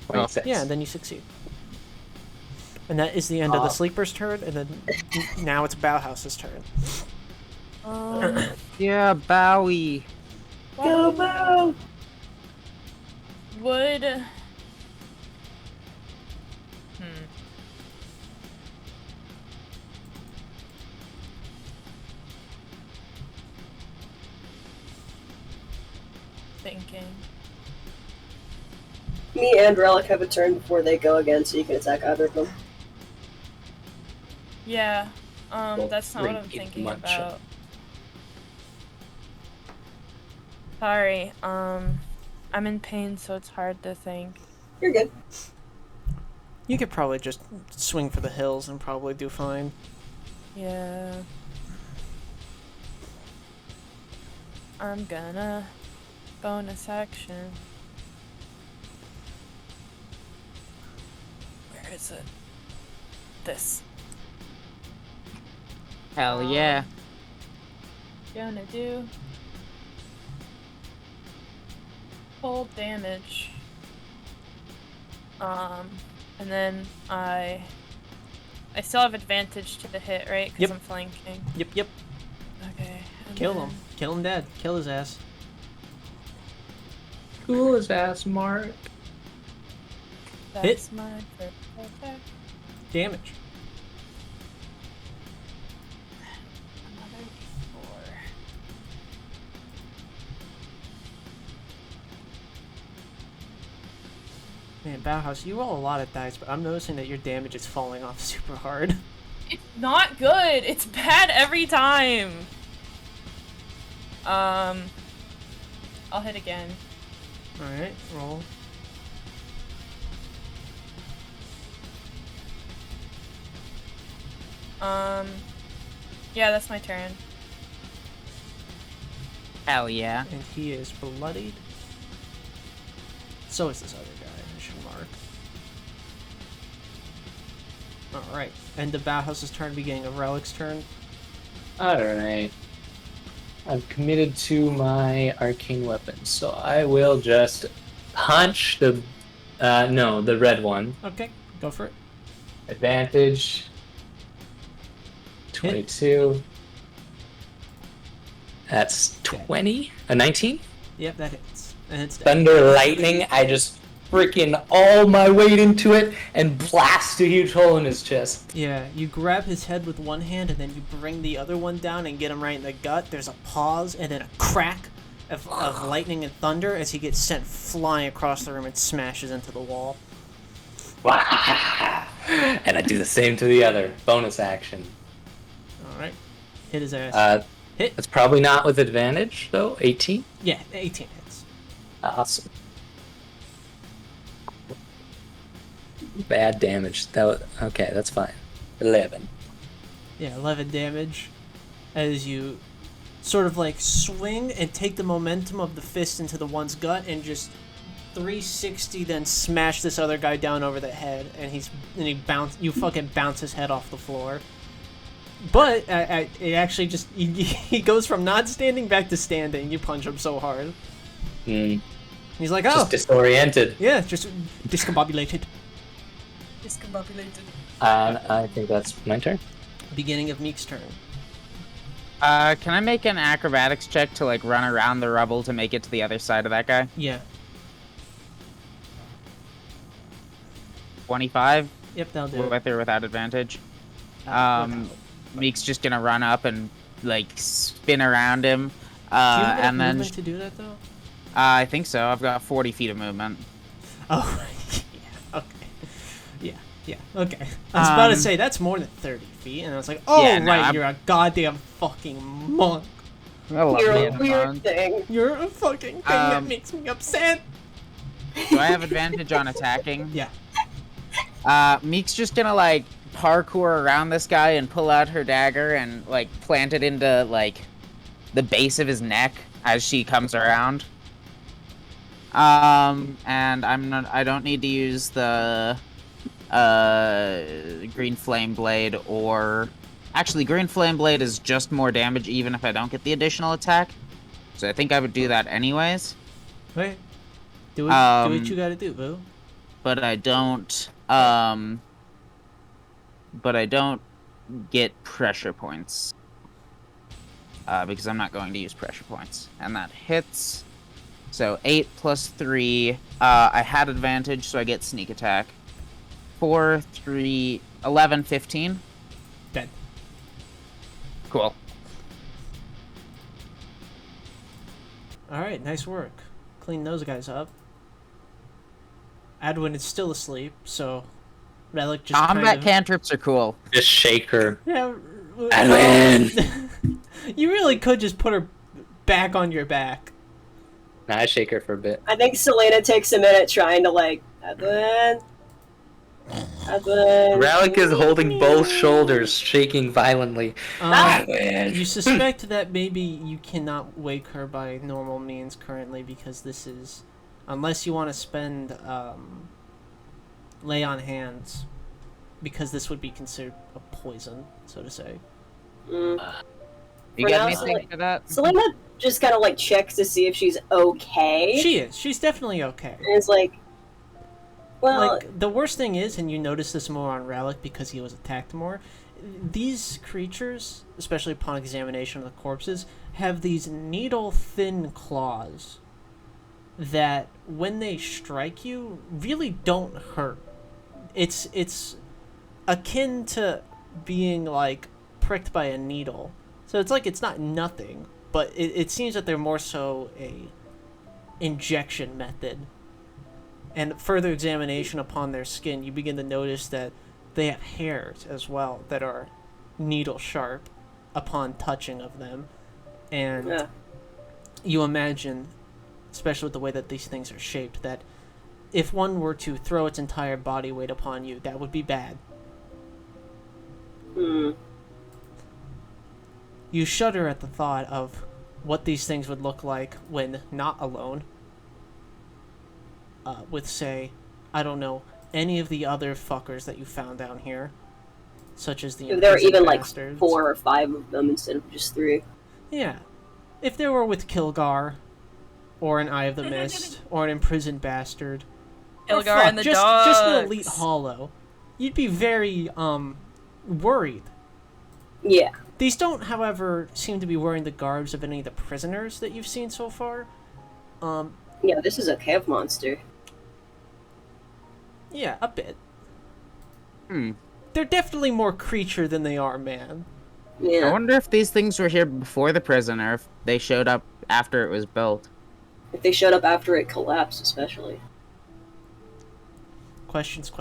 26. Yeah, and then you succeed. And that is the end of the sleeper's turn, and then now it's Bauhaus's turn. Yeah, Bowie. Go, Bo! Would. Thinking. Me and Relic have a turn before they go again, so you can attack either of them. Yeah. Well, That's not what I'm pretty thinking much. about. Sorry. I'm in pain, so it's hard to think. You're good. You could probably just swing for the hills and probably do fine. Yeah. I'm gonna bonus action. Where is it? This. Hell yeah. Gonna do full damage. And then I still have advantage to the hit, right? Because Yep. I'm flanking. Yep. Okay. and Kill then him. Kill him dead. Kill his ass. Cool as ass, Mark. That's my first attack. Damage. Another 4. Man, Bauhaus, you roll a lot of dice, but I'm noticing that your damage is falling off super hard. It's not good. It's bad every time. I'll hit again. Alright, roll. Yeah, that's my turn. Hell yeah. And he is bloodied. So is this other guy, I should mark. Alright, end of Bauhaus's turn, beginning of Relic's turn. Alright. I've committed to my arcane weapon, so I will just punch the red one. Okay, go for it. Advantage. 22. That's 20. A 19? Yep, that hits. And it's dead. Thunder lightning. I just freaking all my weight into it and blast a huge hole in his chest. Yeah, you grab his head with one hand and then you bring the other one down and get him right in the gut. There's a pause and then a crack of lightning and thunder as he gets sent flying across the room and smashes into the wall. And I do the same to the other. Bonus action. Alright. Hit his ass. Hit. That's probably not with advantage, though. 18? Yeah, 18 hits. Awesome. Bad damage. Okay, that's fine. 11. Yeah, 11 damage as you sort of like swing and take the momentum of the fist into the one's gut and just 360 then smash this other guy down over the head and you fucking bounce his head off the floor. But it actually just he goes from not standing back to standing. You punch him so hard. Mm, He's like, oh, just disoriented. yeah, just discombobulated. Discombobulated. And I think that's my turn. Beginning of Meek's turn. Can I make an acrobatics check to like run around the rubble to make it to the other side of that guy? Yeah. 25? Yep, that'll do it. With or without advantage? Without. Meek's just gonna run up and like spin around him. Do you have enough And then movement to do that though? I think so. I've got 40 feet of movement. Oh, yeah, okay. Yeah, okay. I was about to Um, say, that's more than 30 feet, and I was like, oh, Yeah, no, right, I'm- you're a goddamn fucking monk. I love You're being a a weird monk. thing. You're a fucking thing that Um, makes me upset. Do I have advantage on attacking? Yeah. Meek's just gonna like parkour around this guy and pull out her dagger and like plant it into like the base of his neck as she comes around. And I don't need to use the green flame blade or actually green flame blade is just more damage even if I don't get the additional attack. So I think I would do that anyways. Right. Do what you gotta do, boo. But I don't get pressure points. Because I'm not going to use pressure points. And that hits. So 8 plus 3. I had advantage, so I get sneak attack. 4, 3, 11, 15. Dead. Cool. Alright, nice work. Clean those guys up. Adwin is still asleep, so Relic just Combat cantrips are cool. Just shake her. Yeah. Adwin! You really could just put her back on your back. Nah, I shake her for a bit. I think Selena takes a minute trying to Adwin. Relic is holding both shoulders, shaking violently. You suspect that maybe you cannot wake her by normal means currently because this is, unless you want to spend lay on hands, because this would be considered a poison, so to say. You For got now, anything for that? Selena just kind of checks to see if she's okay. She is. She's definitely okay. And it's well, The worst thing is, and you notice this more on Relic because he was attacked more, these creatures, especially upon examination of the corpses, have these needle-thin claws that, when they strike you, really don't hurt. It's akin to being, pricked by a needle. So it's not nothing, but it seems that they're more so a injection method. And further examination upon their skin, you begin to notice that they have hairs as well that are needle sharp upon touching of them. And you imagine, especially with the way that these things are shaped, that if one were to throw its entire body weight upon you, that would be bad. You shudder at the thought of what these things would look like when not alone. With, say, I don't know, any of the other fuckers that you found down here, such as the there are even bastards. 4 or 5 of them instead of just 3. Yeah. If they were with Kilgar, or an Eye of the Mist, or an imprisoned bastard, or Kilgar and the just dogs. an elite hollow, you'd be very, worried. Yeah. These don't, however, seem to be wearing the garbs of any of the prisoners that you've seen so far. Yeah, this is a cave monster. Yeah, a bit. They're definitely more creature than they are man. I Yeah. wonder if these things were here before the prison or if they showed up after it was built. If they showed up after it collapsed, especially. Questions,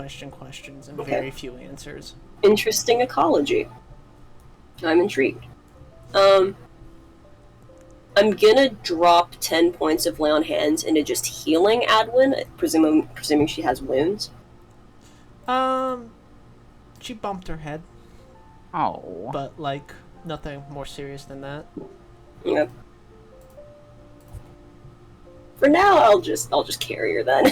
and Okay. very few answers. Interesting ecology. I'm intrigued. I'm gonna drop 10 points of lay on hands into just healing Adwin, presuming she has wounds. She bumped her head, Oh. but nothing more serious than that. Yeah. For now, I'll just carry her then.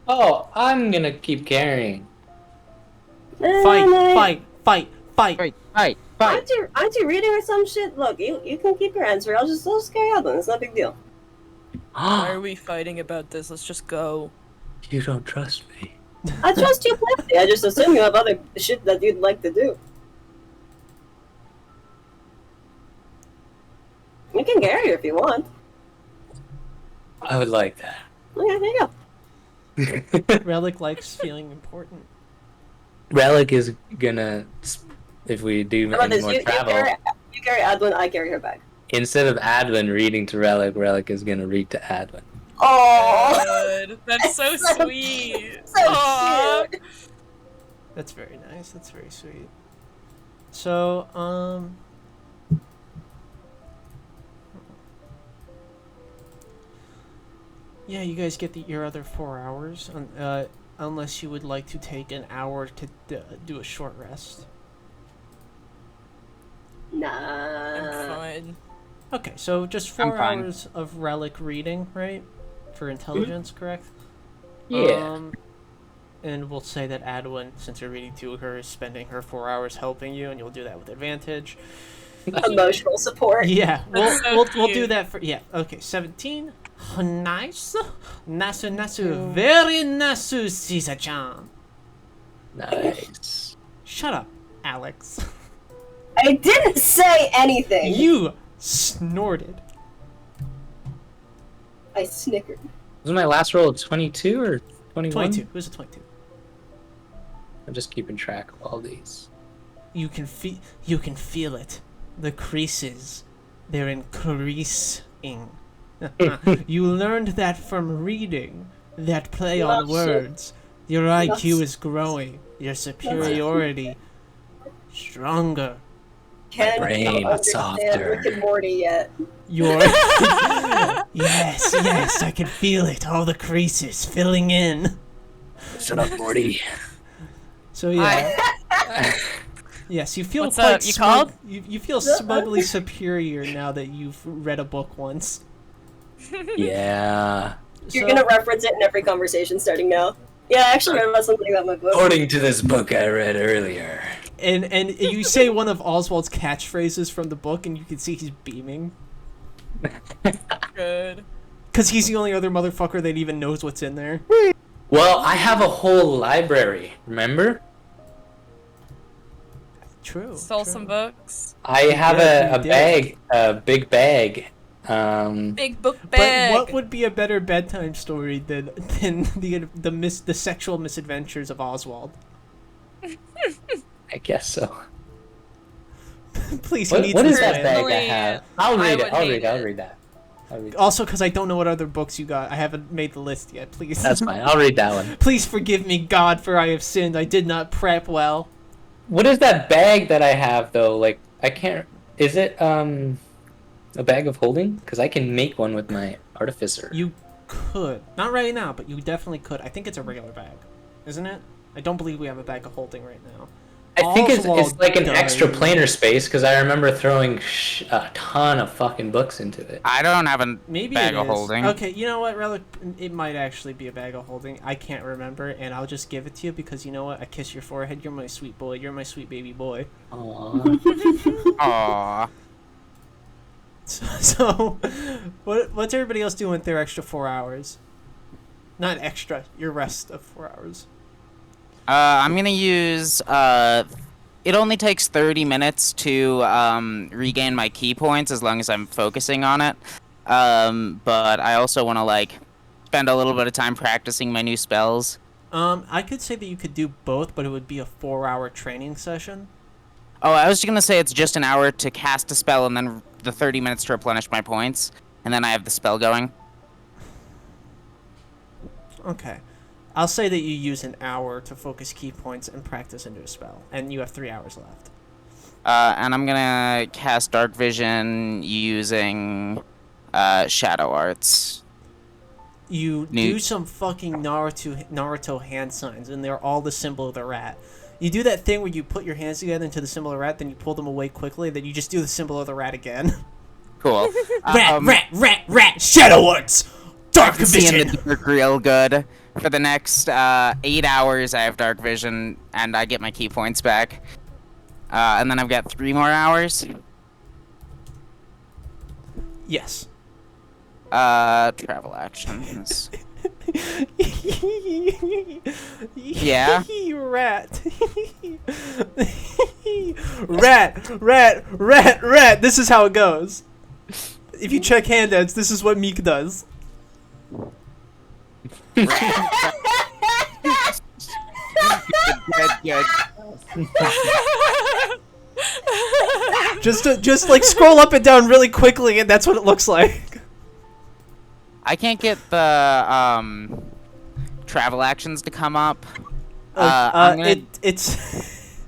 Oh, I'm gonna keep carrying. Fight! Fight. Aren't you reading or some shit? Look, you can keep your answer. I'll just carry Adwin. It's not a big deal. Why are we fighting about this? Let's just go. You don't trust me. I trust you plenty. I just assume you have other shit that you'd like to do. You can carry her if you want. I would like that. Okay, there you go. Relic likes feeling important. Relic is gonna, if we do How about any this? more You travel, carry Adwin, I carry her back. instead of Adwin reading to Relic, Relic is gonna read to Adwin. Oh, Good. That's so sweet. so Aw. cute. That's very nice. That's very sweet. So, yeah, you guys get your other 4 hours, unless you would like to take an hour to do a short rest. I'm Nah. fine. Okay, so just I'm 4 fine. hours of Relic reading, right? for intelligence, correct? Yeah. And we'll say that Adwin, since you're reading to her, is spending her 4 hours helping you, and you'll do that with advantage. Emotional support. Yeah, That's so we'll do cute. that for okay. 17, nice, nasu, very nasu, Caesar-chan. Nice. Shut up, Alex. I didn't say anything. You snorted. I snickered. Was my last roll 22 or 21? 22. Who's a 22? I'm just keeping track of all these. You can feel it. The creases. They're increasing. You learned that from reading. That play on Not words. Your IQ Not- is growing. Your superiority stronger. Can't brain understand softer. Rick and Morty yet. Your yes, I can feel it. All the creases filling in. Shut up, Morty. So yeah. Yes, you feel What's quite up? You smug. called? You feel smugly superior now that you've read a book once. Yeah. You're So- gonna reference it in every conversation starting now. Yeah, I actually read about something about my book. According to this book I read earlier. And you say one of Oswald's catchphrases from the book, and you can see he's beaming. Good. Because he's the only other motherfucker that even knows what's in there. Well, I have a whole library, remember? True. Stole true. some books. I have Yeah, a you did. bag, a big bag. Big book But bag. what would be a better bedtime story than the sexual misadventures of Oswald? I guess so. Please, he What, needs what to is that explain. bag I Personally, have? I'll I read it. would I'll hate read it. I'll it. read that. I'll read Also, because I don't know what other books you got. I haven't made the list yet. Please. That's fine. I'll read that one. Please forgive me, God, for I have sinned. I did not prep well. What is that bag that I have though? Like I can't. Is it a bag of holding? Because I can make one with my artificer. You could. Not right now, but you definitely could. I think it's a regular bag. Isn't it? I don't believe we have a bag of holding right now. I think it's Oswald like an extra does. planar space because I remember throwing a ton of fucking books into it. I don't have a Maybe bag it of is. holding. Okay, you know what, Relic? It might actually be a bag of holding. I can't remember, and I'll just give it to you because you know what? I kiss your forehead. You're my sweet boy. You're my sweet baby boy. Aww. Aww. So, what's everybody else doing with their extra 4 hours? Not extra, your rest of 4 hours. I'm gonna use. It only takes 30 minutes to regain my key points as long as I'm focusing on it. But I also want to like spend a little bit of time practicing my new spells. I could say that you could do both, but it would be a 4-hour training session. Oh, I was gonna say it's just an hour to cast a spell and then the 30 minutes to replenish my points, and then I have the spell going. Okay. I'll say that you use an hour to focus key points and practice into a spell, and you have 3 hours left. And I'm gonna cast Dark Vision using Shadow Arts. You Neat. do some fucking Naruto hand signs, and they're all the symbol of the rat. You do that thing where you put your hands together into the symbol of the rat, then you pull them away quickly, then you just do the symbol of the rat again. Cool. Rat, Shadow Arts! Dark Seeing Vision! the dark real good. For the next 8 hours, I have Dark Vision, and I get my key points back. And then I've got 3 more hours. Yes. Travel actions. Yeah? Rat. Rat. This is how it goes. If you check handouts, this is what Meek does. Good. Just like scroll up and down really quickly, and that's what it looks like. I can't get the travel actions to come up. I'm gonna... It's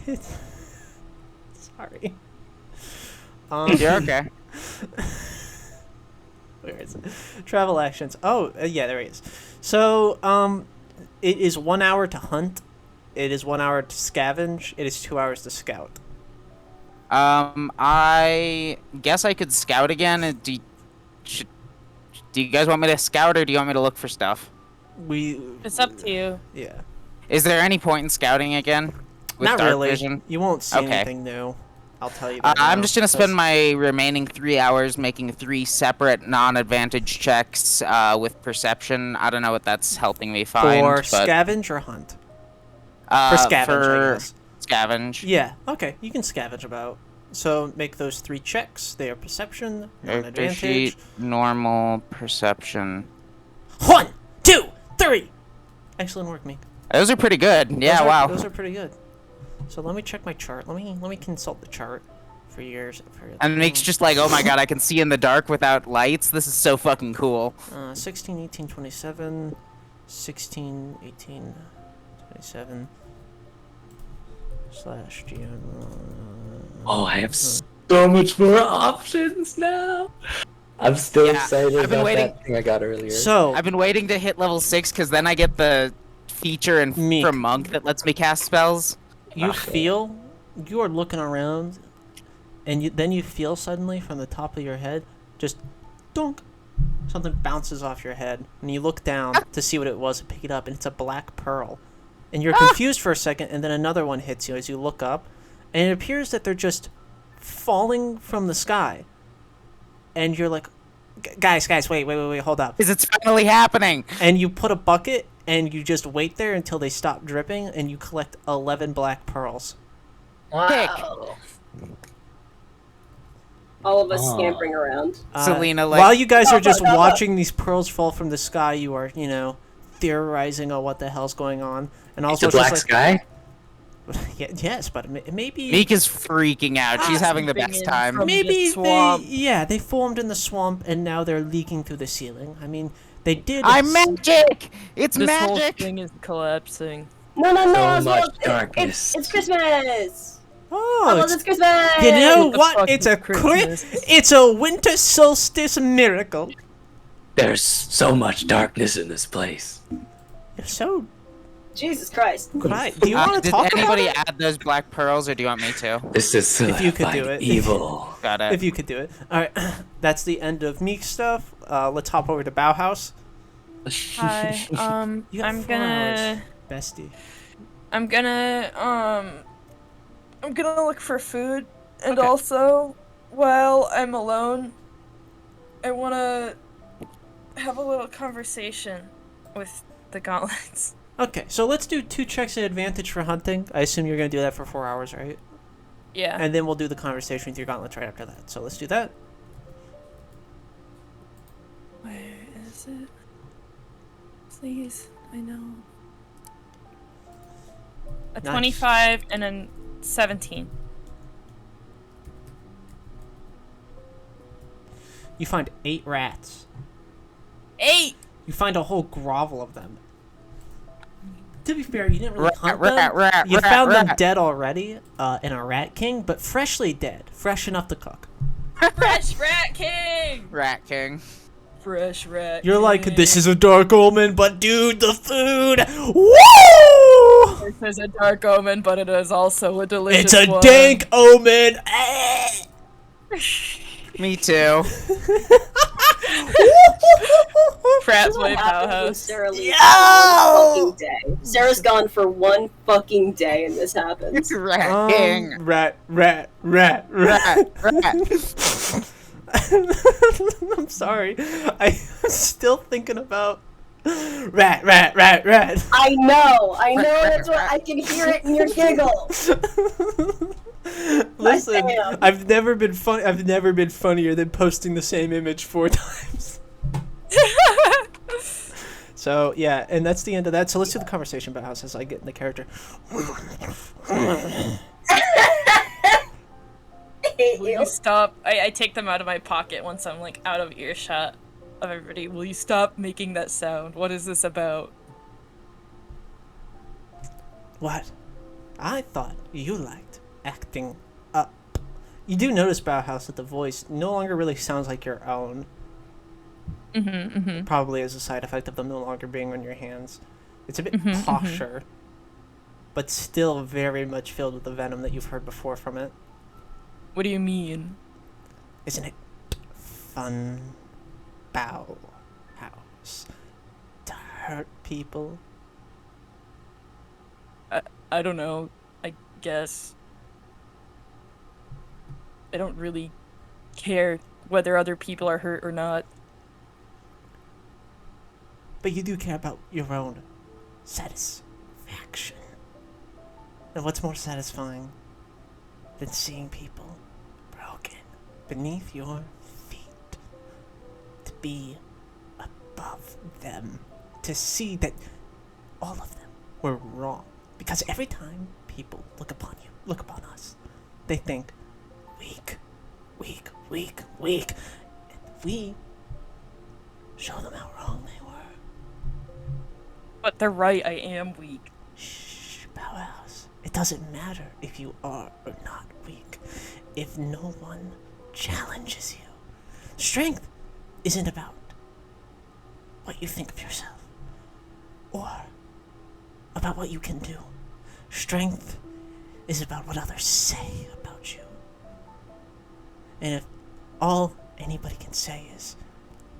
it's sorry. You're okay. Where is it? Travel actions. Oh, yeah, there he is. So, it is 1 hour to hunt. It is 1 hour to scavenge. It is 2 hours to scout. I guess I could scout again. Do you guys want me to scout or do you want me to look for stuff? It's up to you. Yeah. Is there any point in scouting again? With Not dark really. vision? You won't see Okay. anything new. I'll tell you that. I'm now, just gonna spend 'cause my remaining 3 hours making 3 separate non-advantage checks with perception. I don't know what that's helping me find. for but, scavenge or hunt. uh, For scavenge, I for guess. scavenge. Yeah. Okay. You can scavenge about. So make those 3 checks. They are perception, Character non-advantage. sheet, normal, perception. 1, 2, 3. Excellent work, Meek. Those are pretty good. Yeah, Those are, wow. Those are pretty good. So let me check my chart. Let me consult the chart for yours. And Meek's just like, oh my god, I can see in the dark without lights. This is so fucking cool. 16, 18, 27, 16, 18, 27 slash GM. Oh, I have so much more options now. I'm still Yeah, excited I've been about waiting- that thing I got earlier. So I've been waiting to hit level 6 because then I get the feature Meek. from Monk that lets me cast spells. you feel you are looking around, and then you feel suddenly from the top of your head, just dunk, something bounces off your head, and you look down to see what it was and pick it up, and it's a black pearl, and you're confused for a second, and then another one hits you as you look up, and it appears that they're just falling from the sky, and you're like, guys, wait, hold up. Because it's finally happening. And you put a bucket and you just wait there until they stop dripping, and you collect 11 black pearls. Wow. All of us Oh. scampering around. Selena, like- while you guys are just No. watching these pearls fall from the sky, you are, theorizing on what the hell's going on, and It's also a black just sky? like, yes, but maybe Meek is freaking out. She's having the best Something time. from- maybe the swamp. they formed in the swamp and now they're leaking through the ceiling. I mean, they did. I'm magic! It's This whole magic! thing is collapsing. No, So Oswald, much darkness. It's Christmas. Oh, It's Christmas. you know What the what? fuck It's is a Christmas? it's a winter solstice miracle. There's so much darkness in this place. You're so Jesus Christ. right. Do you want to Did talk anybody about it? add those black pearls, or do you want me to? This is If you could do it. evil. Got it. If you could do it. All right, that's the end of Meek stuff. Let's hop over to Bauhaus. Hi. You got I'm 4 hours, gonna bestie. I'm gonna look for food, and Okay. also while I'm alone, I wanna have a little conversation with the gauntlets. Okay, so let's do 2 checks at advantage for hunting. I assume you're gonna do that for 4 hours, right? Yeah. And then we'll do the conversation with your gauntlets right after that. So let's do that. Where is it? Please, I know. A Nice. 25 and a 17. You find 8 rats. 8! You find a whole grovel of them. To be fair, you didn't really hunt Rat, them. rat, You rat, found them rat. dead already in a rat king, but freshly dead. Fresh enough to cook. Fresh Rat King! Rat King. Fresh Rat You're like, King. this is a dark omen, but dude, the food! Woo! This is a dark omen, but it is also a delicious It's a one. dank omen! Eh. Me too. Frat This is Boy what happens when Bauhaus. Sarah leaves Yo! for 1 fucking day. Sarah's gone for 1 fucking day and this happens. Rat King. Rat. Rat, rat. I'm sorry. I'm still thinking about rat. I know, that's what I can hear it in your giggle. Listen, Damn. I've never been funnier than posting the same image 4 times. So yeah, and that's the end of that. So let's do the conversation about house as I get in the character. Will you stop? I take them out of my pocket once I'm like out of earshot of everybody. Will you stop making that sound? What is this about? What? I thought you liked acting up. You do notice, Bauhaus, that the voice no longer really sounds like your own. Probably as a side effect of them no longer being on your hands. It's a bit posher, but still very much filled with the venom that you've heard before from it. What do you mean? Isn't it fun, Bow? house to hurt people? I don't know. I guess. I don't really care whether other people are hurt or not. But you do care about your own satisfaction. And what's more satisfying than seeing people broken beneath your feet? To be above them. To see that all of them were wrong. Because every time people look upon you, look upon us, they think, weak, weak, weak, weak. And we show them how wrong they were. But they're right, I am weak. Shh, Powerhouse. It doesn't matter if you are or not weak. If no one challenges you. Strength isn't about what you think of yourself. Or about what you can do. Strength is about what others say about you. And if all anybody can say is,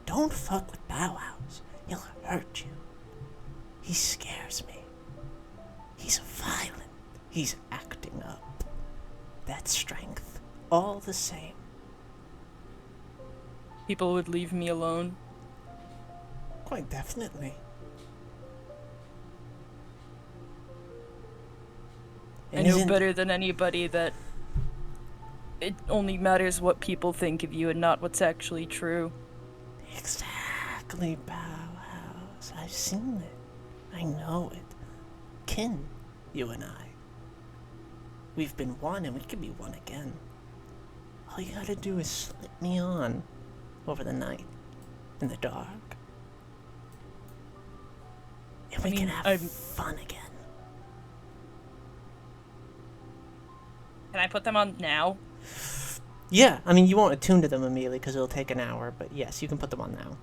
don't fuck with Bauhaus, he'll hurt you. He scares me. He's violent. He's acting up. That's strength. All the same. People would leave me alone. Quite definitely. I know better than anybody that it only matters what people think of you and not what's actually true. Exactly, Bauhaus. I've seen it. I know it. Kin, you and I. We've been one and we can be one again. All you gotta do is slip me on over the night, in the dark. And we can have fun again. Can I put them on now? Yeah, I mean, you won't attune to them immediately because it'll take an hour, but yes, you can put them on now.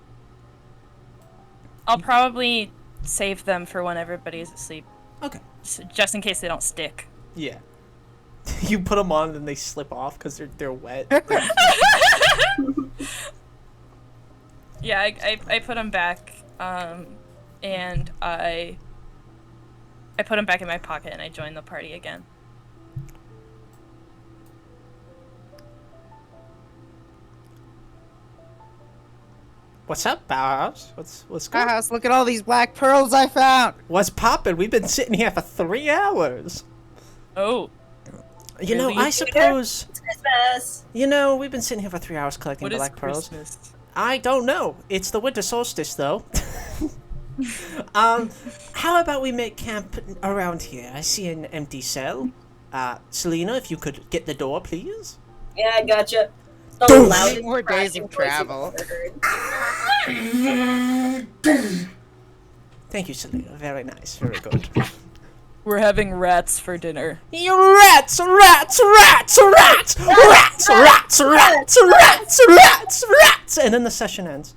I'll probably save them for when everybody's asleep. Okay. Just in case they don't stick. Yeah. You put them on and then they slip off because they're wet. Yeah, I put them back, and I put them back in my pocket and I joined the party again. What's up, Bauhaus? What's going on? Bauhaus, look at all these black pearls I found! What's poppin'? We've been sitting here for 3 hours. Oh. You know, Really? I suppose... It's Christmas. You know, we've been sitting here for 3 hours collecting What is black pearls. Christmas? I don't know. It's the winter solstice, though. How about we make camp around here? I see an empty cell. Selena, if you could get the door, please. Yeah, I gotcha. The Don't- loudest More days crashing of voice you've travel. ever heard. Thank you, Selena. Very nice. Very good. We're having rats for dinner. You rats, rats, rats, rats, rats, rats, rats, rats, rats, rats, and then the session ends.